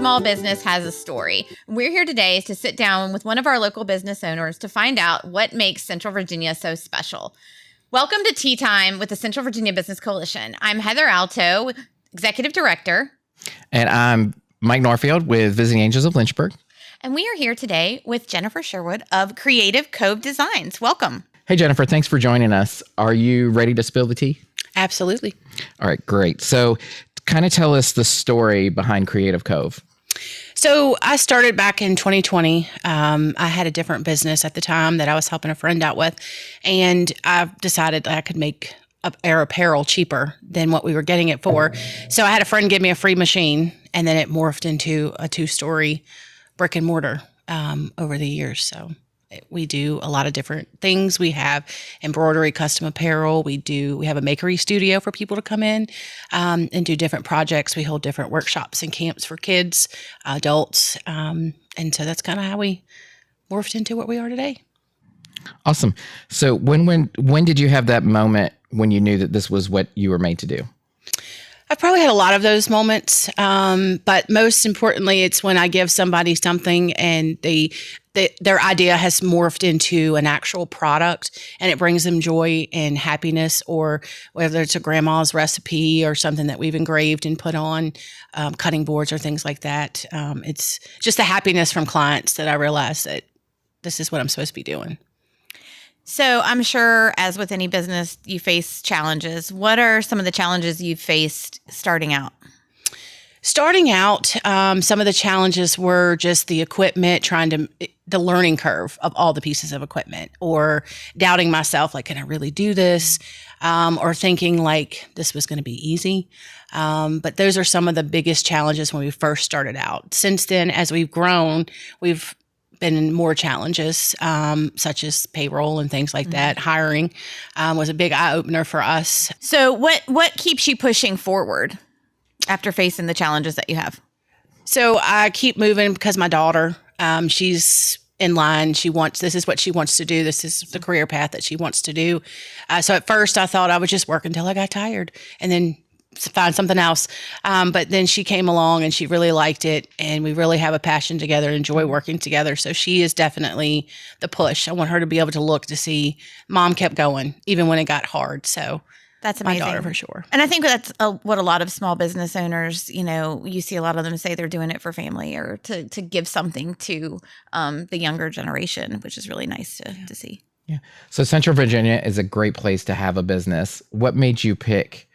small business has a story. We're here today to sit down with one of our local business owners to find out what makes Central Virginia so special. Welcome to Tea Time with the Central Virginia Business Coalition. I'm Heather Alto, Executive Director. And I'm Mike Norfield with Visiting Angels of Lynchburg. And we are here today with Jennifer Sherwood of Creative Cove Designs. Welcome. Hey, Jennifer, thanks for joining us. Are you ready to spill the tea? Absolutely. All right, great. So kind of tell us the story behind Creative Cove. So I started back in 2020. I had a different business at the time that I was helping a friend out with, and I decided I could make our apparel cheaper than what we were getting it for. So I had a friend give me a free machine, and then it morphed into a 2-story brick and mortar over the years. So we do a lot of different things. We have embroidery, custom apparel. We have a makery studio for people to come in and do different projects. We hold different workshops and camps for kids, adults. And so that's kind of how we morphed into what we are today. Awesome. So when did you have that moment when you knew that this was what you were made to do? I've probably had a lot of those moments, but most importantly, it's when I give somebody something and their idea has morphed into an actual product and it brings them joy and happiness, or whether it's a grandma's recipe or something that we've engraved and put on cutting boards or things like that. It's just the happiness from clients that I realize that this is what I'm supposed to be doing. So I'm sure, as with any business, you face challenges. What are some of the challenges you've faced starting out? Starting out, some of the challenges were just the equipment, the learning curve of all the pieces of equipment, or doubting myself, like, can I really do this? Or thinking like this was going to be easy. But those are some of the biggest challenges when we first started out. Since then, as we've grown, we've been in more challenges, such as payroll and things like that. Hiring was a big eye opener for us. So what keeps you pushing forward after facing the challenges that you have? So I keep moving because my daughter, she's in line. This is what she wants to do. This is the career path that she wants to do. So at first I thought I would just work until I got tired and then find something else. But then she came along and she really liked it, and we really have a passion together, enjoy working together. So she is definitely the push. I want her to be able to look to see mom kept going even when it got hard. So that's amazing. My daughter for sure. And I think that's what a lot of small business owners, you see a lot of them say they're doing it for family or to give something to the younger generation, which is really nice to see. Yeah. So Central Virginia is a great place to have a business. What made you pick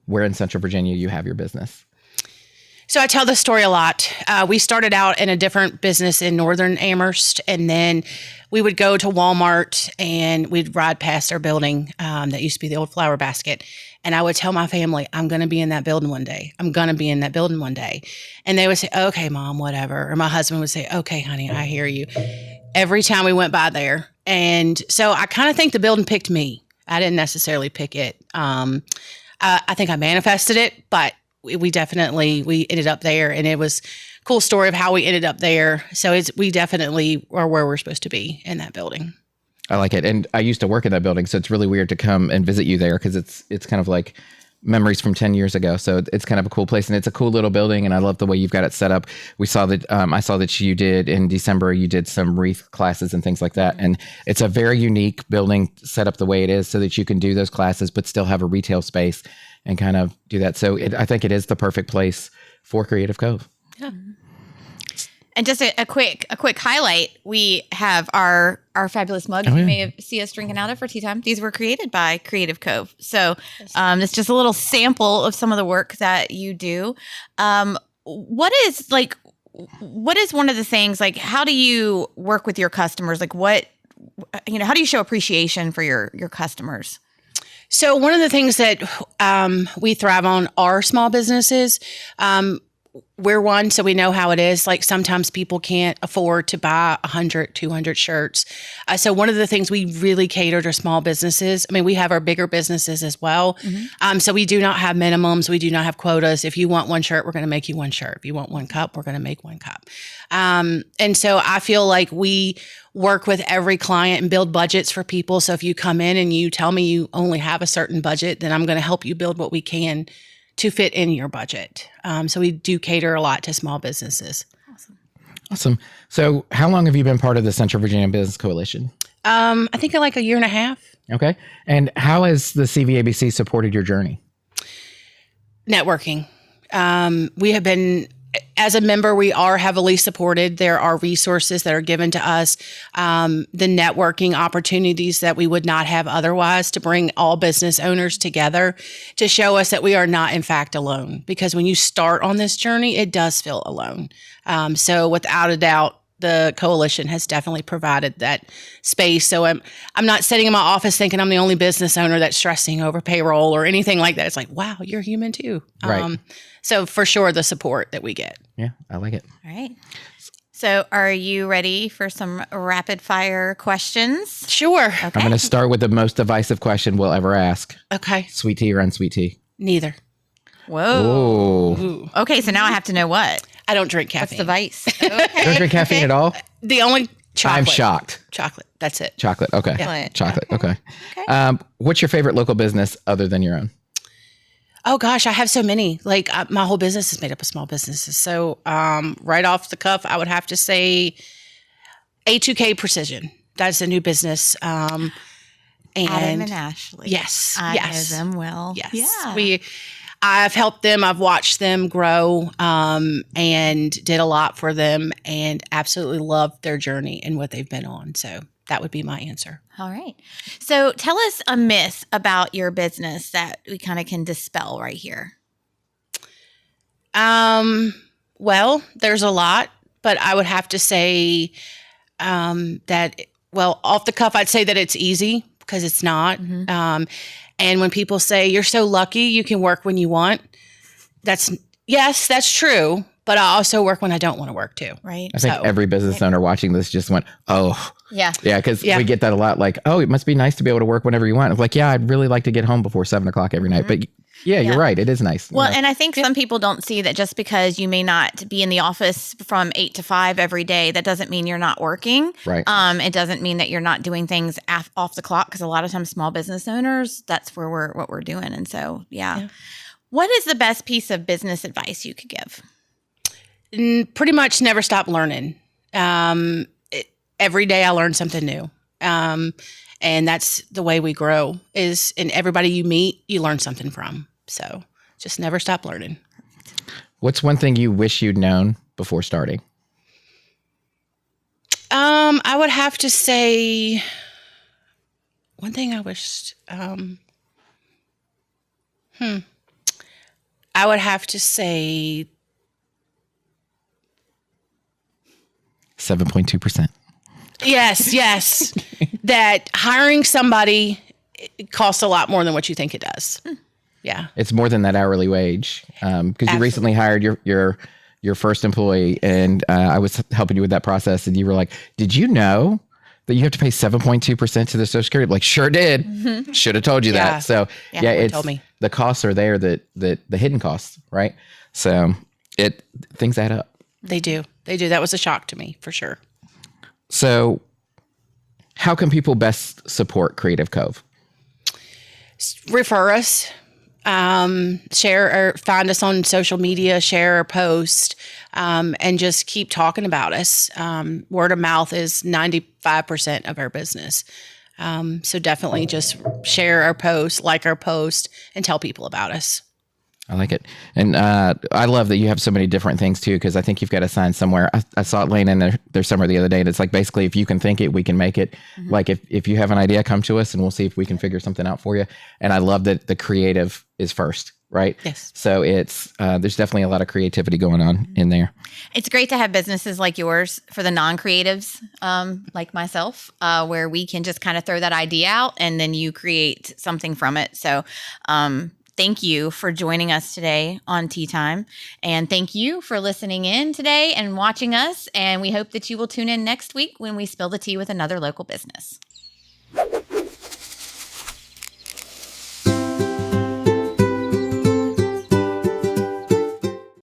where in Central Virginia you have your business? So I tell this story a lot. We started out in a different business in northern Amherst, and then we would go to Walmart and we'd ride past our building that used to be the old Flower Basket. And I would tell my family, I'm going to be in that building one day. I'm going to be in that building one day. And they would say, okay, Mom, whatever. Or my husband would say, okay, honey, I hear you. Every time we went by there. And so I kind of think the building picked me. I didn't necessarily pick it. I think I manifested it, but we ended up there, and it was a cool story of how we ended up there. So we definitely are where we're supposed to be in that building. I like it. And I used to work in that building, so it's really weird to come and visit you there because it's kind of like memories from 10 years ago. So it's kind of a cool place, and it's a cool little building, and I love the way you've got it set up. We saw that, I saw that you did in December, you did some wreath classes and things like that. And it's a very unique building set up the way it is so that you can do those classes, but still have a retail space and kind of do that. So I think it is the perfect place for Creative Cove. Yeah. And just a quick highlight, we have our fabulous mugs you may see us drinking out of for tea time. These were created by Creative Cove. So it's just a little sample of some of the work that you do. What is one of the things, like, how do you work with your customers? Like how do you show appreciation for your customers? So one of the things that we thrive on are small businesses. We're one, so we know how it is. Like, sometimes people can't afford to buy 100, 200 shirts. So one of the things we really cater to small businesses. I mean, we have our bigger businesses as well. Mm-hmm. So we do not have minimums. We do not have quotas. If you want one shirt, we're going to make you one shirt. If you want one cup, we're going to make one cup. And so I feel like we work with every client and build budgets for people. So if you come in and you tell me you only have a certain budget, then I'm going to help you build what we can to fit in your budget. So we do cater a lot to small businesses. Awesome. So how long have you been part of the Central Virginia Business Coalition? I think like a year and a half. Okay. And how has the CVABC supported your journey? Networking. We have been, as a member, we are heavily supported. There are resources that are given to us, the networking opportunities that we would not have otherwise, to bring all business owners together to show us that we are not, in fact, alone. Because when you start on this journey, it does feel alone. So without a doubt, the coalition has definitely provided that space. So I'm not sitting in my office thinking I'm the only business owner that's stressing over payroll or anything like that. It's like, wow, you're human too. Right. So for sure, the support that we get. Yeah, I like it. All right. So are you ready for some rapid fire questions? Sure. Okay. I'm going to start with the most divisive question we'll ever ask. Okay. Sweet tea or unsweet tea? Neither. Whoa. Ooh. Okay, so now I have to know what. I don't drink What's caffeine. the vice? You don't drink caffeine at all? The only chocolate. I'm shocked. Chocolate. That's it. Chocolate. Okay. Yeah. Chocolate. Okay. Okay. What's your favorite local business other than your own? Oh gosh, I have so many. Like my whole business is made up of small businesses. So right off the cuff, I would have to say A2K Precision. That's a new business. Adam and Ashley. Yes. I yes. know them well. Yes. Yeah. I've helped them. I've watched them grow and did a lot for them, and absolutely loved their journey and what they've been on. So that would be my answer. All right. So tell us a myth about your business that we kind of can dispel right here. Well, there's a lot, but I would have to say that, well, off the cuff, I'd say that it's easy, because it's not. Mm-hmm. And when people say you're so lucky you can work when you want, that's true. But I also work when I don't want to work too. Right. I think every business owner watching this just went, oh, Yeah. yeah, because Yeah. we get that a lot. Like, oh, it must be nice to be able to work whenever you want. It's like, yeah, I'd really like to get home before 7:00 every night. But yeah, you're right. It is nice. Well, and I think some people don't see that just because you may not be in the office from 8 to 5 every day, that doesn't mean you're not working. Right. It doesn't mean that you're not doing things off the clock, because a lot of times small business owners, that's where what we're doing. And so, yeah. What is the best piece of business advice you could give? Pretty much never stop learning. Every day I learn something new. And that's the way we grow, is in everybody you meet, you learn something from. So just never stop learning. What's one thing you wish you'd known before starting? I would have to say one thing I wished, I would have to say 7.2%. yes, that hiring somebody, it costs a lot more than what you think it does. Yeah. It's more than that hourly wage. Because you recently hired your first employee, and I was helping you with that process, and you were like, did you know that you have to pay 7.2% to the Social Security? Like, sure did. Mm-hmm. Should have told you that. So yeah, it's told me. The costs are there, the hidden costs, right? So things add up. They do. That was a shock to me, for sure. So how can people best support Creative Cove? Refer us, share, or find us on social media, share or post, and just keep talking about us. Word of mouth is 95% of our business. So definitely just share our post, like our post, and tell people about us. I like it. And I love that you have so many different things too, because I think you've got a sign somewhere. I saw it laying in there somewhere the other day, and it's like, basically, if you can think it, we can make it. Mm-hmm. Like if you have an idea, come to us and we'll see if we can figure something out for you. And I love that the creative is first, right? Yes. So it's there's definitely a lot of creativity going on in there. It's great to have businesses like yours for the non-creatives, like myself, where we can just kind of throw that idea out and then you create something from it. So, thank you for joining us today on Tea Time. And thank you for listening in today and watching us. And we hope that you will tune in next week when we spill the tea with another local business.